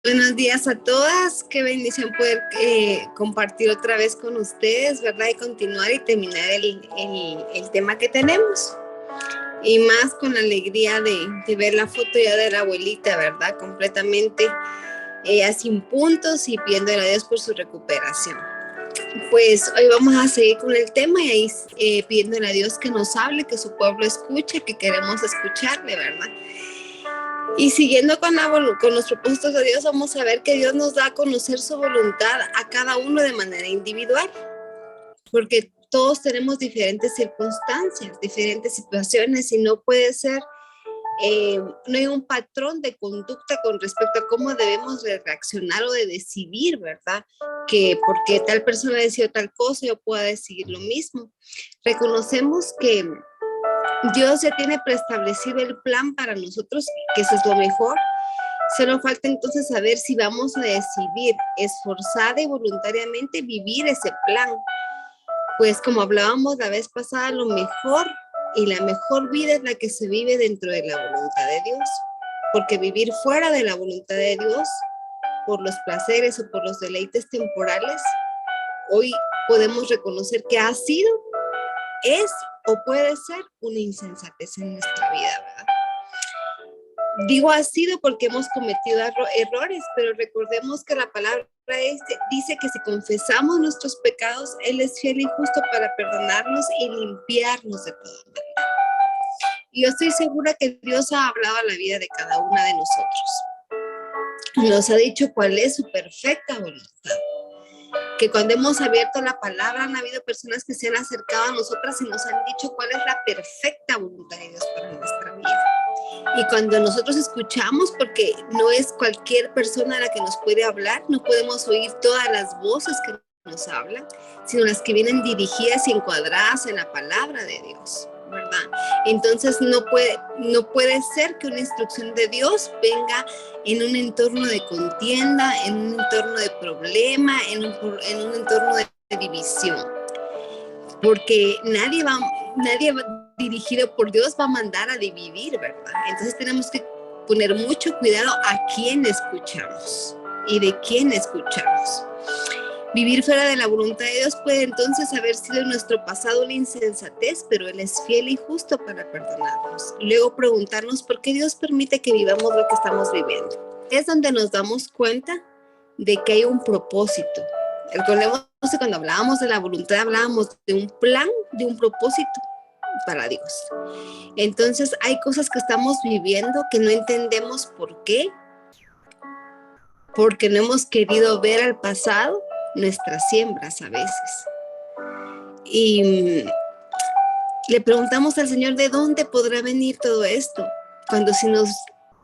Buenos días a todas, qué bendición poder compartir otra vez con ustedes, ¿verdad? Y continuar y terminar el tema que tenemos. Y más con la alegría de ver la foto ya de la abuelita, ¿verdad? Completamente sin puntos y pidiéndole a Dios por su recuperación. Pues hoy vamos a seguir con el tema y ahí pidiéndole a Dios que nos hable, que su pueblo escuche, que queremos escucharle, ¿verdad? Y siguiendo con los propósitos de Dios, vamos a ver que Dios nos da a conocer su voluntad a cada uno de manera individual, porque todos tenemos diferentes circunstancias, diferentes situaciones y no puede ser, no hay un patrón de conducta con respecto a cómo debemos de reaccionar o de decidir, ¿verdad? Que porque tal persona decidió tal cosa, yo pueda decidir lo mismo. Reconocemos que Dios ya tiene preestablecido el plan para nosotros, que eso es lo mejor. Solo falta entonces saber si vamos a decidir esforzada y voluntariamente vivir ese plan. Pues como hablábamos la vez pasada, lo mejor y la mejor vida es la que se vive dentro de la voluntad de Dios. Porque vivir fuera de la voluntad de Dios, por los placeres o por los deleites temporales, hoy podemos reconocer que ha sido, es o puede ser una insensatez en nuestra vida, ¿verdad? Digo ha sido porque hemos cometido errores, pero recordemos que la palabra dice que si confesamos nuestros pecados, Él es fiel y justo para perdonarnos y limpiarnos de todo mal. Y yo estoy segura que Dios ha hablado a la vida de cada una de nosotros. Nos ha dicho cuál es su perfecta voluntad. Que cuando hemos abierto la palabra han habido personas que se han acercado a nosotras y nos han dicho cuál es la perfecta voluntad de Dios para nuestra vida. Y cuando nosotros escuchamos, porque no es cualquier persona a la que nos puede hablar, no podemos oír todas las voces que nos hablan, sino las que vienen dirigidas y encuadradas en la palabra de Dios, ¿verdad? Entonces no puede ser que una instrucción de Dios venga en un entorno de contienda, en un entorno de problema, en un entorno de división. Porque nadie dirigido por Dios va a mandar a dividir, ¿verdad? Entonces tenemos que poner mucho cuidado a quién escuchamos y de quién escuchamos. Vivir fuera de la voluntad de Dios puede entonces haber sido en nuestro pasado una insensatez, pero Él es fiel y justo para perdonarnos. Luego preguntarnos por qué Dios permite que vivamos lo que estamos viviendo. Es donde nos damos cuenta de que hay un propósito. Recordemos que cuando hablábamos de la voluntad, hablábamos de un plan, de un propósito para Dios. Entonces hay cosas que estamos viviendo que no entendemos por qué, porque no hemos querido ver al pasado nuestras siembras a veces. Y le preguntamos al Señor de dónde podrá venir todo esto, cuando si nos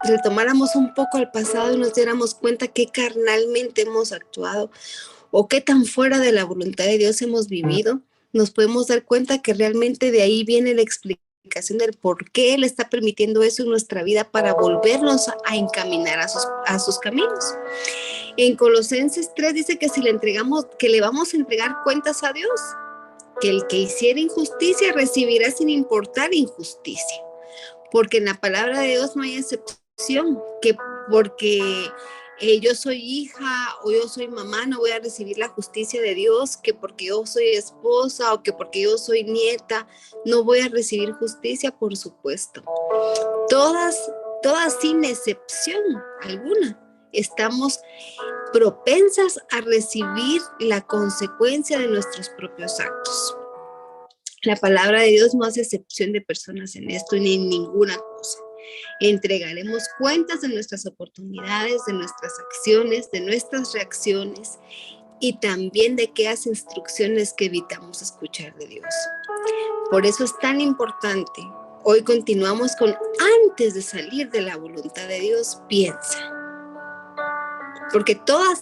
retomáramos un poco al pasado y nos diéramos cuenta que carnalmente hemos actuado o qué tan fuera de la voluntad de Dios hemos vivido, nos podemos dar cuenta que realmente de ahí viene la explicación del por qué Él está permitiendo eso en nuestra vida para volvernos a encaminar a sus caminos. En Colosenses 3 dice que si le entregamos, que le vamos a entregar cuentas a Dios, que el que hiciera injusticia recibirá sin importar injusticia, porque en la palabra de Dios no hay excepción, que porque yo soy hija o yo soy mamá no voy a recibir la justicia de Dios, que porque yo soy esposa o que porque yo soy nieta no voy a recibir justicia, por supuesto. Todas sin excepción alguna estamos propensas a recibir la consecuencia de nuestros propios actos. La palabra de Dios no hace excepción de personas en esto ni en ninguna cosa. Entregaremos cuentas de nuestras oportunidades, de nuestras acciones, de nuestras reacciones y también de aquellas instrucciones que evitamos escuchar de Dios. Por eso es tan importante. Hoy continuamos con antes de salir de la voluntad de Dios, piensa. Porque todas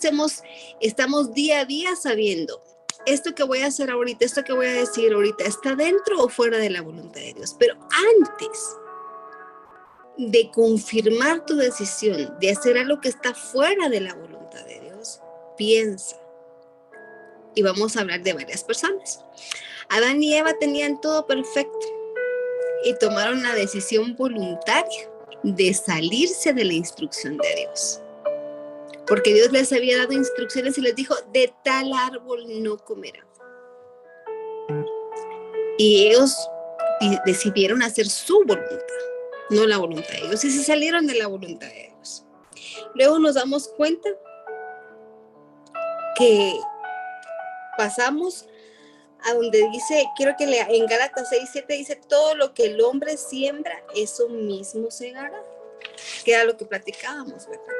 estamos día a día sabiendo, esto que voy a hacer ahorita, esto que voy a decir ahorita, ¿está dentro o fuera de la voluntad de Dios? Pero antes de confirmar tu decisión, de hacer algo que está fuera de la voluntad de Dios, piensa. Y vamos a hablar de varias personas. Adán y Eva tenían todo perfecto y tomaron la decisión voluntaria de salirse de la instrucción de Dios. porque Dios les había dado instrucciones y les dijo, de tal árbol no comerán. Y ellos decidieron hacer su voluntad, no la voluntad de Dios, y se salieron de la voluntad de Dios. Luego nos damos cuenta que pasamos a donde dice, quiero que lea, en Gálatas 6:7 dice, todo lo que el hombre siembra, eso mismo segará. Que era lo que platicábamos, ¿verdad?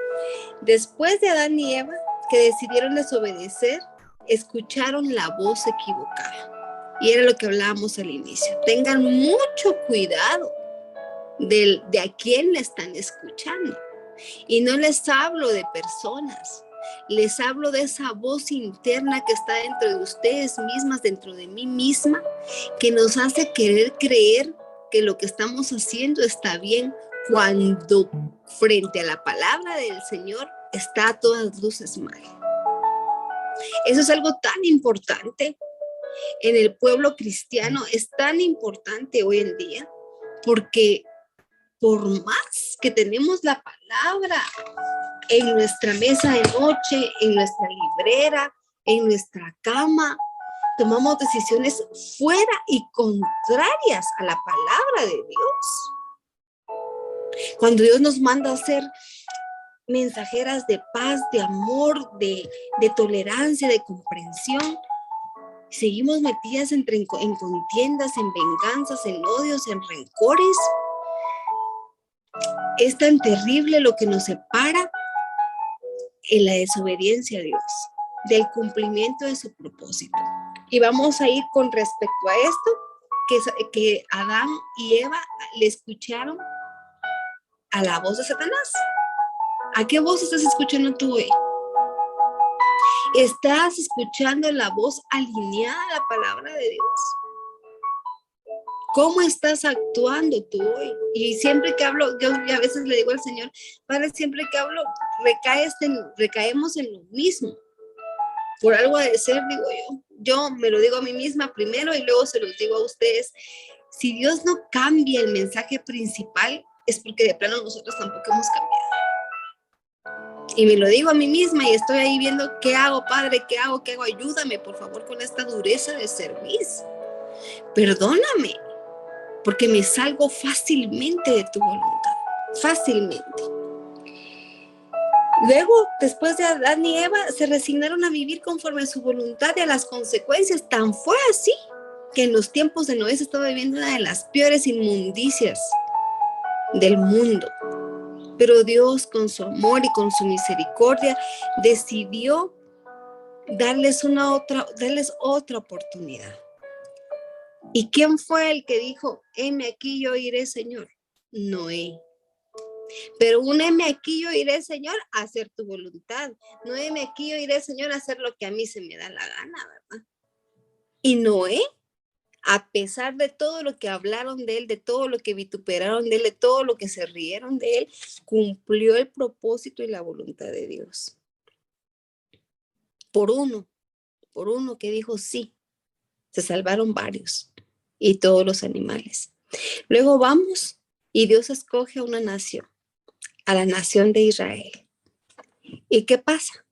Después de Adán y Eva, que decidieron desobedecer, escucharon la voz equivocada. Y era lo que hablábamos al inicio. Tengan mucho cuidado de a quién le están escuchando. Y no les hablo de personas, les hablo de esa voz interna que está dentro de ustedes mismas, dentro de mí misma, que nos hace querer creer que lo que estamos haciendo está bien, cuando frente a la palabra del Señor está a todas luces mal. Eso es algo tan importante en el pueblo cristiano, es tan importante hoy en día, porque por más que tenemos la palabra en nuestra mesa de noche, en nuestra librera, en nuestra cama, tomamos decisiones fuera y contrarias a la palabra de Dios. Cuando Dios nos manda a ser mensajeras de paz, de amor, de tolerancia, de comprensión, seguimos metidas en contiendas, en venganzas, en odios, en rencores. Es tan terrible lo que nos separa en la desobediencia a Dios, del cumplimiento de su propósito. Y vamos a ir con respecto a esto, que Adán y Eva le escucharon a la voz de Satanás. ¿A qué voz estás escuchando tú hoy? ¿Estás escuchando la voz alineada a la palabra de Dios? ¿Cómo estás actuando tú hoy? Y siempre que hablo, yo a veces le digo al Señor, Padre, siempre que hablo, recaemos en lo mismo. Por algo de ser, digo yo me lo digo a mí misma primero y luego se los digo a ustedes. Si Dios no cambia el mensaje principal, es porque de plano nosotros tampoco hemos cambiado. Y me lo digo a mí misma y estoy ahí viendo qué hago, Padre, qué hago, ayúdame por favor con esta dureza de servicio. Perdóname, porque me salgo fácilmente de tu voluntad, fácilmente. Luego, después de Adán y Eva, se resignaron a vivir conforme a su voluntad y a las consecuencias. Tan fue así que en los tiempos de Noé se estaba viviendo una de las peores inmundicias del mundo. Pero Dios, con su amor y con su misericordia, decidió darles otra oportunidad. ¿Y quién fue el que dijo, heme aquí, yo iré, Señor? Noé. Pero un heme aquí, yo iré, Señor, a hacer tu voluntad. No heme aquí, yo iré, Señor, a hacer lo que a mí se me da la gana, ¿verdad? Y Noé, a pesar de todo lo que hablaron de él, de todo lo que vituperaron de él, de todo lo que se rieron de él, cumplió el propósito y la voluntad de Dios. Por uno que dijo sí, se salvaron varios y todos los animales. Luego vamos y Dios escoge a una nación, a la nación de Israel. ¿Y qué pasa?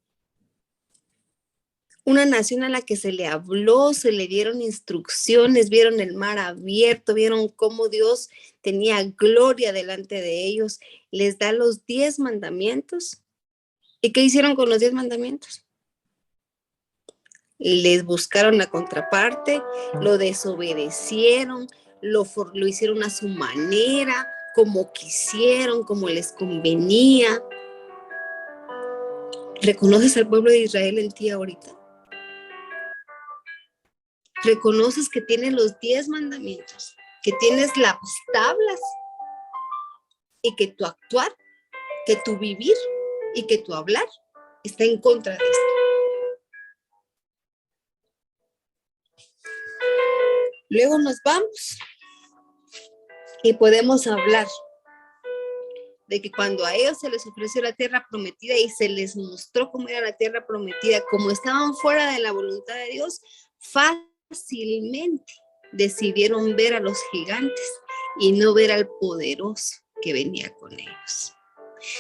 Una nación a la que se le habló, se le dieron instrucciones, vieron el mar abierto, vieron cómo Dios tenía gloria delante de ellos, les da los 10 mandamientos. ¿Y qué hicieron con los 10 mandamientos? Les buscaron la contraparte, lo desobedecieron, lo hicieron a su manera, como quisieron, como les convenía. ¿Reconoces al pueblo de Israel en ti ahorita? Reconoces que tienes los 10 mandamientos, que tienes las tablas y que tu actuar, que tu vivir y que tu hablar está en contra de esto. Luego nos vamos y podemos hablar de que cuando a ellos se les ofreció la tierra prometida y se les mostró cómo era la tierra prometida, como estaban fuera de la voluntad de Dios, fácilmente decidieron ver a los gigantes y no ver al poderoso que venía con ellos.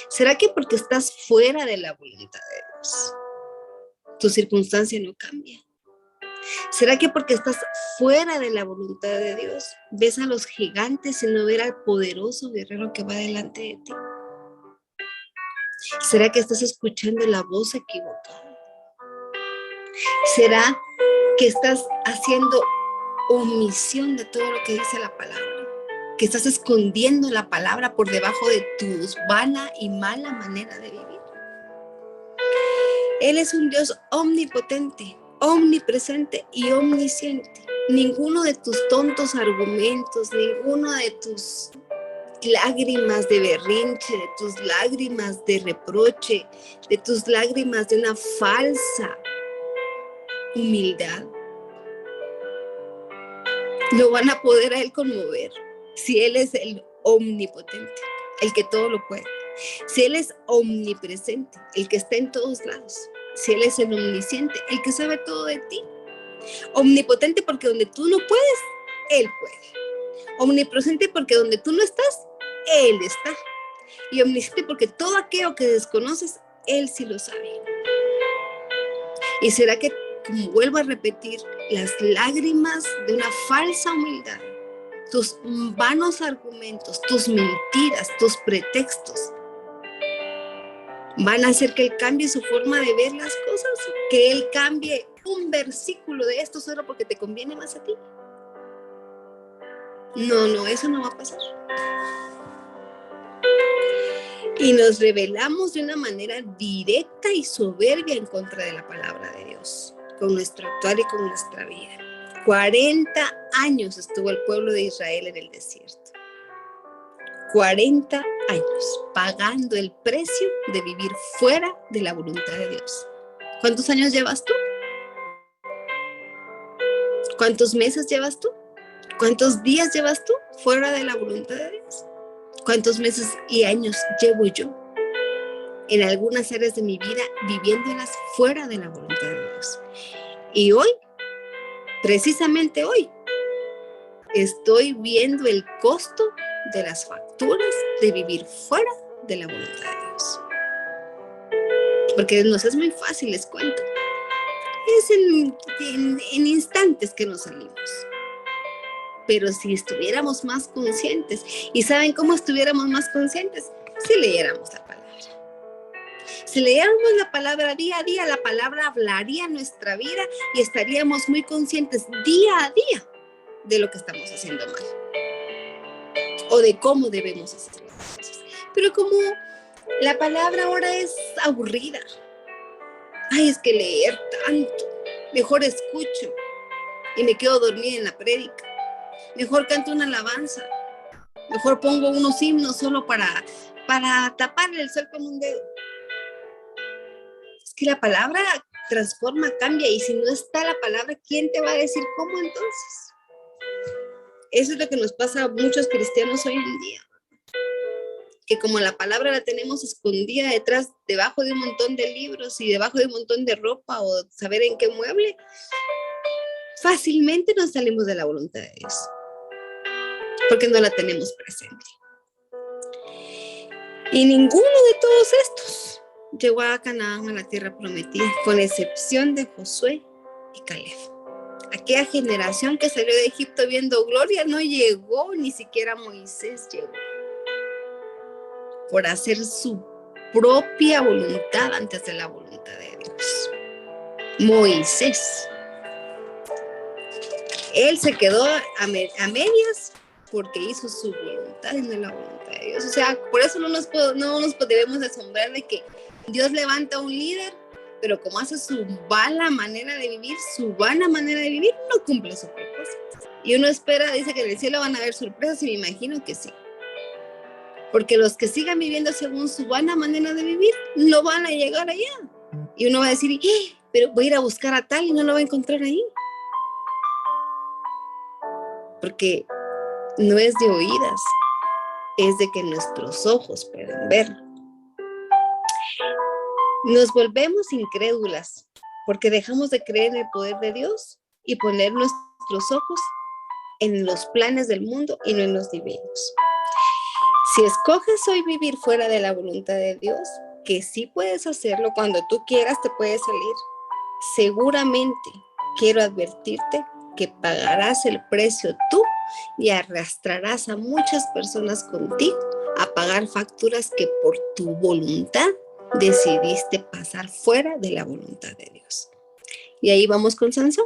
¿Será que porque estás fuera de la voluntad de Dios, tu circunstancia no cambia? ¿Será que porque estás fuera de la voluntad de Dios, ves a los gigantes sin no ver al poderoso guerrero que va delante de ti? ¿Será que estás escuchando la voz equivocada? ¿Será que estás haciendo omisión de todo lo que dice la palabra? ¿Que estás escondiendo la palabra por debajo de tu vana y mala manera de vivir? Él es un Dios omnipotente, omnipresente y omnisciente. Ninguno de tus tontos argumentos, ninguno de tus lágrimas de berrinche, de tus lágrimas de reproche, de tus lágrimas de una falsa humildad, lo van a poder a Él conmover. Si Él es el omnipotente, el que todo lo puede. Si Él es omnipresente, el que está en todos lados. Si Él es el omnisciente, el que sabe todo de ti. Omnipotente porque donde tú no puedes, Él puede. Omnipresente porque donde tú no estás, Él está. Y omnisciente porque todo aquello que desconoces, Él sí lo sabe. ¿Y será que, como vuelvo a repetir, las lágrimas de una falsa humildad, tus vanos argumentos, tus mentiras, tus pretextos, van a hacer que Él cambie su forma de ver las cosas? Que Él cambie un versículo de esto solo porque te conviene más a ti. No, eso no va a pasar. Y nos rebelamos de una manera directa y soberbia en contra de la palabra de Dios, con nuestro actuar y con nuestra vida. 40 años estuvo el pueblo de Israel en el desierto. 40 años pagando el precio de vivir fuera de la voluntad de Dios. ¿Cuántos años llevas tú? ¿Cuántos meses llevas tú? ¿Cuántos días llevas tú fuera de la voluntad de Dios? ¿Cuántos meses y años llevo yo en algunas áreas de mi vida viviéndolas fuera de la voluntad de Dios? Y hoy, precisamente hoy, estoy viendo el costo de las facturas de vivir fuera de la voluntad de Dios. Porque nos es muy fácil, les cuento. Es en instantes que nos salimos. Pero si estuviéramos más conscientes, ¿y saben cómo estuviéramos más conscientes? Si leyéramos la palabra. Si leyéramos la palabra día a día, la palabra hablaría nuestra vida y estaríamos muy conscientes día a día de lo que estamos haciendo mal o de cómo debemos hacer las cosas. Pero como la palabra ahora es aburrida, ay, es que leer tanto, mejor escucho y me quedo dormida en la prédica, mejor canto una alabanza, mejor pongo unos himnos solo para taparle el sol con un dedo. Es que la palabra transforma, cambia, y si no está la palabra, ¿quién te va a decir cómo entonces? Eso es lo que nos pasa a muchos cristianos hoy en día, que como la palabra la tenemos escondida debajo de un montón de libros y debajo de un montón de ropa o saber en qué mueble, fácilmente nos salimos de la voluntad de Dios, porque no la tenemos presente. Y ninguno de todos estos llegó a Canaán, a la tierra prometida, con excepción de Josué y Caleb. Aquella generación que salió de Egipto viendo gloria no llegó, ni siquiera Moisés llegó, por hacer su propia voluntad antes de la voluntad de Dios. Moisés, él se quedó a medias porque hizo su voluntad y no la voluntad de Dios. O sea, por eso no nos debemos asombrar de que Dios levanta a un líder, pero como hace su vana manera de vivir, no cumple su propósito. Y uno espera, dice que en el cielo van a haber sorpresas, y me imagino que sí. Porque los que sigan viviendo según su vana manera de vivir, no van a llegar allá. Y uno va a decir, pero voy a ir a buscar a tal y no lo va a encontrar ahí. Porque no es de oídas, es de que nuestros ojos pueden ver. Nos volvemos incrédulas porque dejamos de creer en el poder de Dios y poner nuestros ojos en los planes del mundo y no en los divinos. Si escoges hoy vivir fuera de la voluntad de Dios, que sí puedes hacerlo cuando tú quieras, te puedes salir. Seguramente quiero advertirte que pagarás el precio tú y arrastrarás a muchas personas contigo a pagar facturas que por tu voluntad decidiste pasar fuera de la voluntad de Dios. Y ahí vamos con Sansón.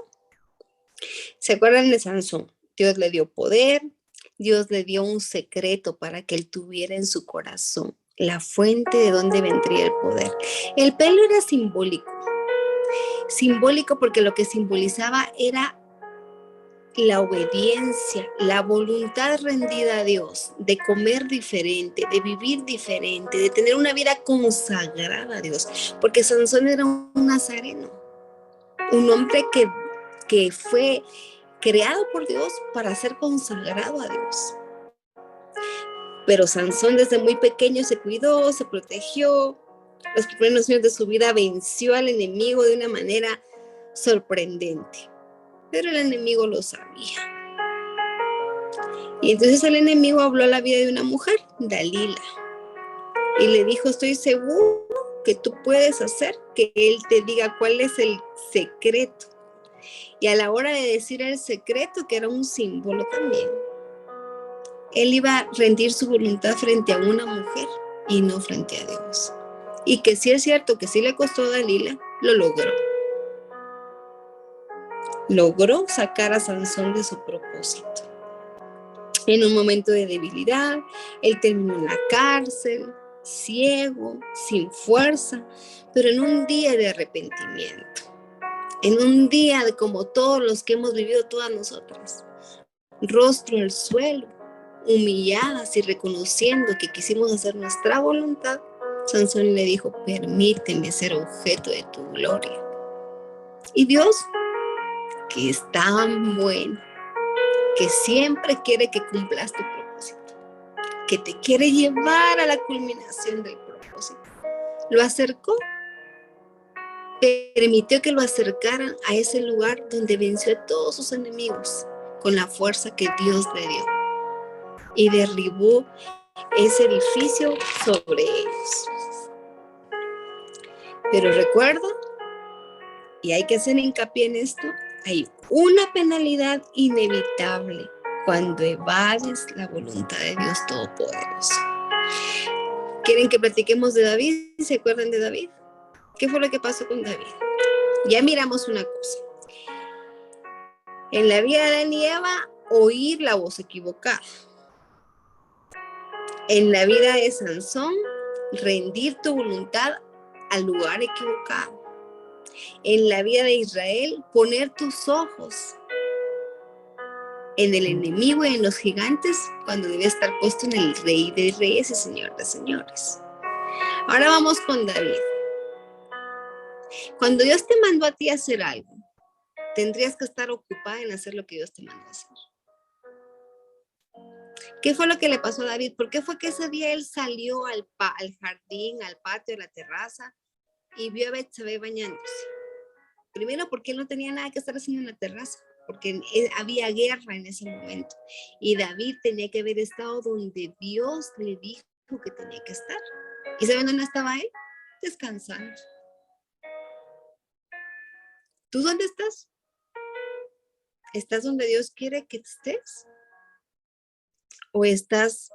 ¿Se acuerdan de Sansón? Dios le dio poder, Dios le dio un secreto para que él tuviera en su corazón la fuente de donde vendría el poder. El pelo era simbólico porque lo que simbolizaba era la obediencia, la voluntad rendida a Dios, de comer diferente, de vivir diferente, de tener una vida consagrada a Dios, porque Sansón era un nazareno, un hombre que fue creado por Dios para ser consagrado a Dios. Pero Sansón desde muy pequeño se cuidó, se protegió. Los primeros años de su vida venció al enemigo de una manera sorprendente. Pero el enemigo lo sabía. Y entonces el enemigo habló a la vida de una mujer, Dalila. Y le dijo, estoy seguro que tú puedes hacer que él te diga cuál es el secreto. Y a la hora de decir el secreto, que era un símbolo también, él iba a rendir su voluntad frente a una mujer y no frente a Dios. Y que sí es cierto que sí le costó a Dalila, lo logró. Logró sacar a Sansón de su propósito. En un momento de debilidad, él terminó en la cárcel, ciego, sin fuerza, pero en un día de arrepentimiento. En un día de como todos los que hemos vivido todas nosotras. Rostro al suelo, humilladas y reconociendo que quisimos hacer nuestra voluntad, Sansón le dijo, permíteme ser objeto de tu gloria. Y Dios, que es tan bueno, que siempre quiere que cumplas tu propósito, que te quiere llevar a la culminación del propósito, lo acercó, permitió que lo acercaran a ese lugar donde venció a todos sus enemigos con la fuerza que Dios le dio y derribó ese edificio sobre ellos. Pero recuerda, y hay que hacer hincapié en esto, hay una penalidad inevitable cuando evades la voluntad de Dios Todopoderoso. ¿Quieren que platiquemos de David? ¿Se acuerdan de David? ¿Qué fue lo que pasó con David? Ya miramos una cosa. En la vida de Adán y Eva, oír la voz equivocada. En la vida de Sansón, rendir tu voluntad al lugar equivocado. En la vida de Israel, poner tus ojos en el enemigo y en los gigantes cuando debe estar puesto en el Rey de Reyes y Señor de Señores. Ahora vamos con David. Cuando Dios te mandó a ti a hacer algo, tendrías que estar ocupada en hacer lo que Dios te mandó a hacer. ¿Qué fue lo que le pasó a David? ¿Por qué fue que ese día él salió al jardín, al patio, a la terraza y vio a Betsabé bañándose? Primero, porque él no tenía nada que estar haciendo en la terraza, porque había guerra en ese momento. Y David tenía que haber estado donde Dios le dijo que tenía que estar. ¿Y saben dónde estaba él? Descansando. ¿Tú dónde estás? ¿Estás donde Dios quiere que estés? ¿O estás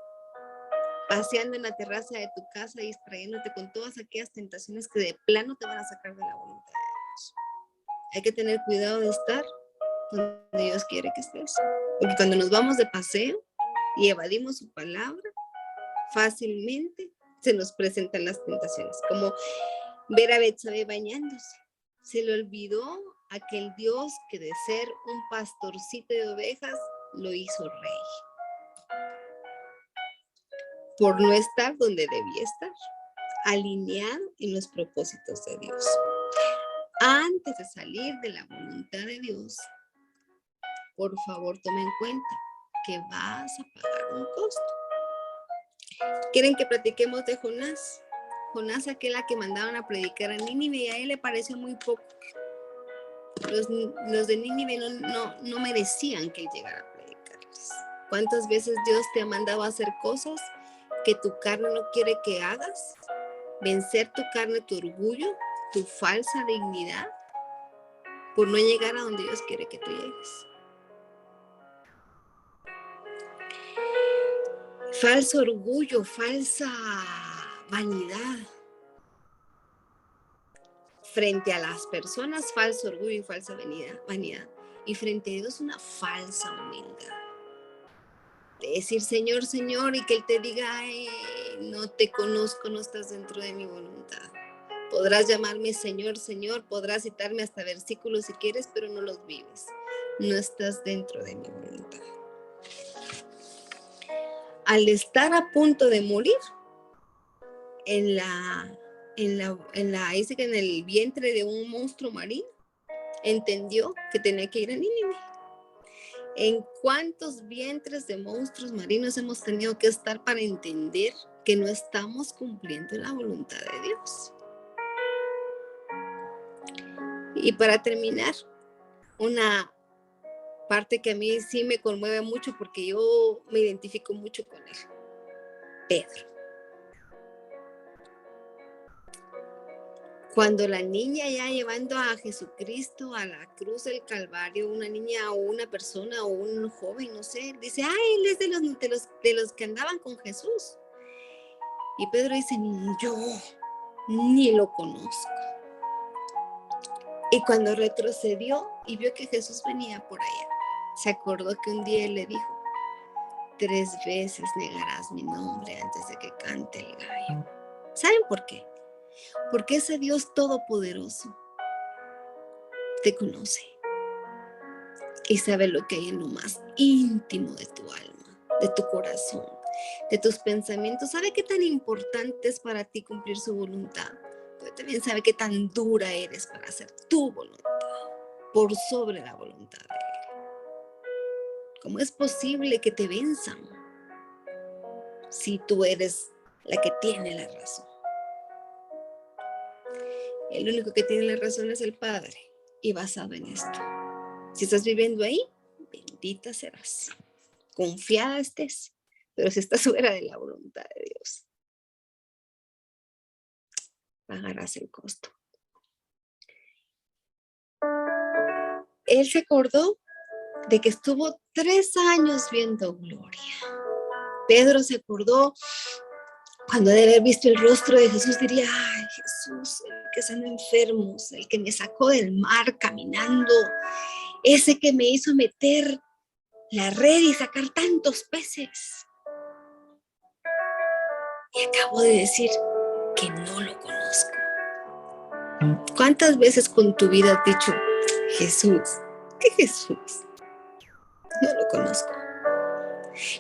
paseando en la terraza de tu casa, distrayéndote con todas aquellas tentaciones que de plano te van a sacar de la voluntad de Dios? Hay que tener cuidado de estar donde Dios quiere que estés. Porque cuando nos vamos de paseo y evadimos su palabra, fácilmente se nos presentan las tentaciones. Como ver a Betsabé bañándose. Se le olvidó aquel Dios que de ser un pastorcito de ovejas lo hizo rey. Por no estar donde debía estar, alineado en los propósitos de Dios. Antes de salir de la voluntad de Dios, por favor, tome en cuenta que vas a pagar un costo. ¿Quieren que platiquemos de Jonás? Jonás, aquel a que mandaban a predicar a Nínive, y a él le pareció muy poco. Los de Nínive no merecían que él llegara a predicarles. ¿Cuántas veces Dios te ha mandado a hacer cosas que tu carne no quiere que hagas, vencer tu carne, tu orgullo, tu falsa dignidad, por no llegar a donde Dios quiere que tú llegues. Falso orgullo, falsa vanidad. Frente a las personas, falso orgullo y falsa vanidad. Y frente a Dios, una falsa humildad. De decir Señor, Señor, y que Él te diga, no te conozco, no estás dentro de mi voluntad. Podrás llamarme Señor, Señor, podrás citarme hasta versículos si quieres, pero no los vives. No estás dentro de mi voluntad. Al estar a punto de morir, dice que en el vientre de un monstruo marino, entendió que tenía que ir a Nínive. ¿En cuántos vientres de monstruos marinos hemos tenido que estar para entender que no estamos cumpliendo la voluntad de Dios? Y para terminar, una parte que a mí sí me conmueve mucho porque yo me identifico mucho con él. Pedro. Cuando la niña ya llevando a Jesucristo a la cruz del Calvario, una niña o una persona o un joven, no sé, dice, él es de los que andaban con Jesús. Y Pedro dice, yo ni lo conozco. Y cuando retrocedió y vio que Jesús venía por allá, se acordó que un día él le dijo, 3 veces negarás mi nombre antes de que cante el gallo. ¿Saben por qué? Porque ese Dios todopoderoso te conoce y sabe lo que hay en lo más íntimo de tu alma, de tu corazón, de tus pensamientos. Sabe qué tan importante es para ti cumplir su voluntad, pero también sabe qué tan dura eres para hacer tu voluntad por sobre la voluntad de Él. ¿Cómo es posible que te venzan si tú eres la que tiene la razón? El único que tiene la razón es el Padre, y basado en esto. Si estás viviendo ahí, bendita serás. Confiada estés, pero si estás fuera de la voluntad de Dios, pagarás el costo. Él se acordó de que estuvo 3 años viendo gloria. Pedro se acordó cuando de haber visto el rostro de Jesús, diría, ay, Jesús, el que sanó enfermos, el que me sacó del mar caminando, ese que me hizo meter la red y sacar tantos peces. Y acabo de decir que no lo conozco. ¿Cuántas veces con tu vida has dicho, Jesús? ¿Qué Jesús? No lo conozco.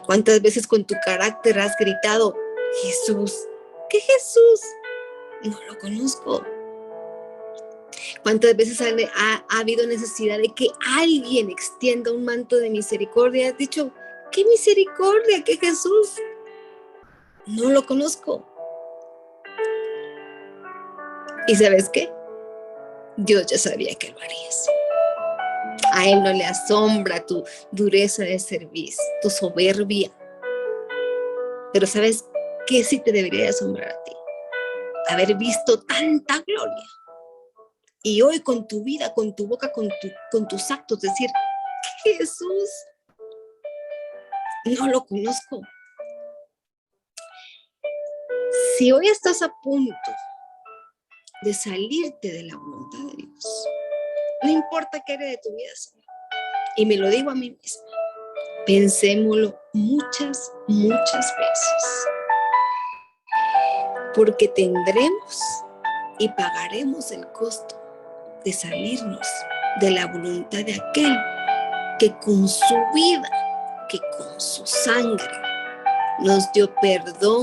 ¿Cuántas veces con tu carácter has gritado, Jesús? ¿Qué Jesús? No lo conozco. ¿Cuántas veces ha habido necesidad de que alguien extienda un manto de misericordia? Has dicho, ¿qué misericordia? ¿Qué Jesús? No lo conozco. ¿Y sabes qué? Dios ya sabía que lo harías. A Él no le asombra tu dureza de servicio, tu soberbia. Pero ¿sabes qué sí te debería asombrar a ti? Haber visto tanta gloria. Y hoy con tu vida, con tu boca, con tus actos, decir, Jesús, no lo conozco. Si hoy estás a punto de salirte de la voluntad de Dios, no importa qué área de tu vida sea, y me lo digo a mí misma, pensémoslo muchas veces, porque tendremos y pagaremos el costo de salirnos de la voluntad de aquel que con su vida, que con su sangre nos dio perdón,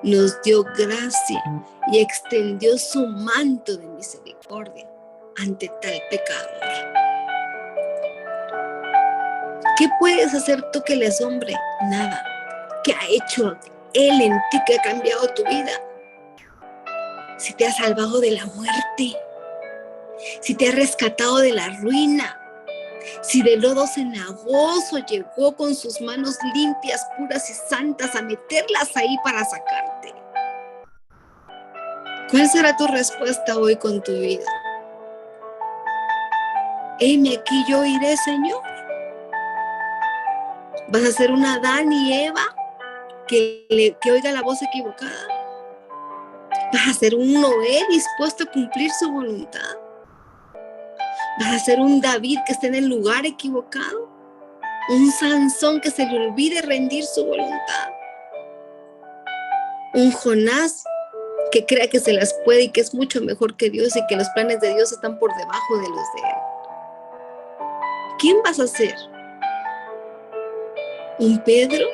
nos dio gracia y extendió su manto de misericordia ante tal pecador. ¿Qué puedes hacer tú que le asombre? Nada. ¿Qué ha hecho Él en ti que ha cambiado tu vida? Si te ha salvado de la muerte, si te ha rescatado de la ruina, Si de lodo cenagoso llegó con sus manos limpias, puras y santas a meterlas ahí para sacarte. ¿Cuál será tu respuesta hoy con tu vida? Heme aquí, yo iré, Señor. ¿Vas a ser una Adán y Eva que oiga la voz equivocada? ¿Vas a ser un Noé dispuesto a cumplir su voluntad? ¿Vas a ser un David que esté en el lugar equivocado? ¿Un Sansón que se le olvide rendir su voluntad? ¿Un Jonás que crea que se las puede y que es mucho mejor que Dios y que los planes de Dios están por debajo de los de él? ¿Quién vas a ser? ¿Un Pedro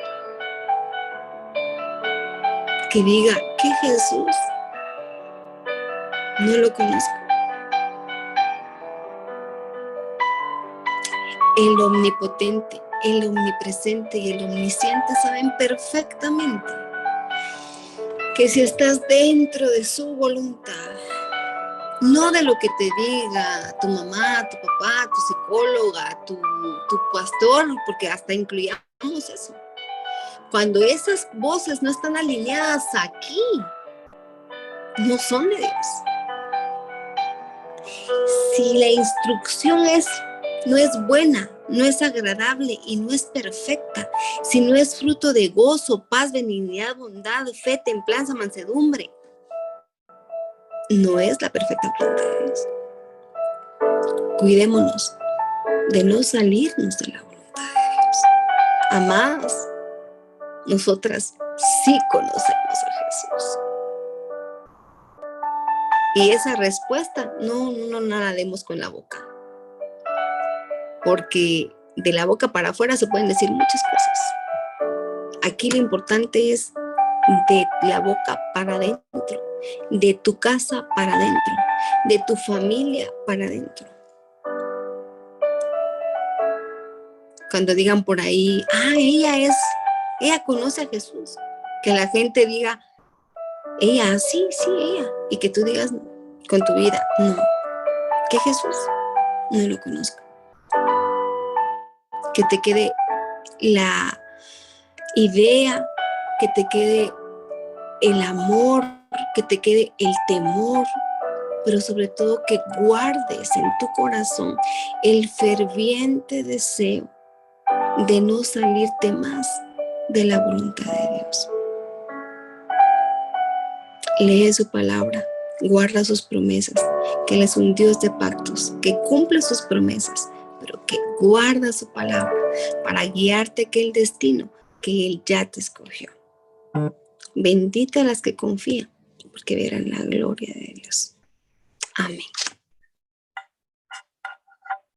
que diga que Jesús no lo conozco? El omnipotente, el omnipresente y el omnisciente saben perfectamente que si estás dentro de su voluntad, no de lo que te diga tu mamá, tu papá, tu psicóloga, tu pastor, porque hasta incluyamos eso. Cuando esas voces no están alineadas aquí, no son de Dios. Si la instrucción no es buena, no es agradable y no es perfecta, si no es fruto de gozo, paz, benignidad, bondad, fe, templanza, mansedumbre, no es la perfecta voluntad de Dios. Cuidémonos de no salirnos de la voluntad de Dios. Amadas, nosotras sí conocemos a Jesús. Y esa respuesta no nademos con la boca. Porque de la boca para afuera se pueden decir muchas cosas. Aquí lo importante es de la boca para adentro, de tu casa para adentro, de tu familia para adentro. Cuando digan por ahí, ella conoce a Jesús, que la gente diga, ella, sí, ella, y que tú digas con tu vida, no, que Jesús no lo conozco. Que te quede la idea, que te quede el amor, que te quede el temor, pero sobre todo que guardes en tu corazón el ferviente deseo de no salirte más de la voluntad de Dios. Lee su palabra, guarda sus promesas, que Él es un Dios de pactos, que cumple sus promesas, pero que guarda su palabra para guiarte a aquel destino que Él ya te escogió. Bendita las que confían, porque verán la gloria de Dios. Amén.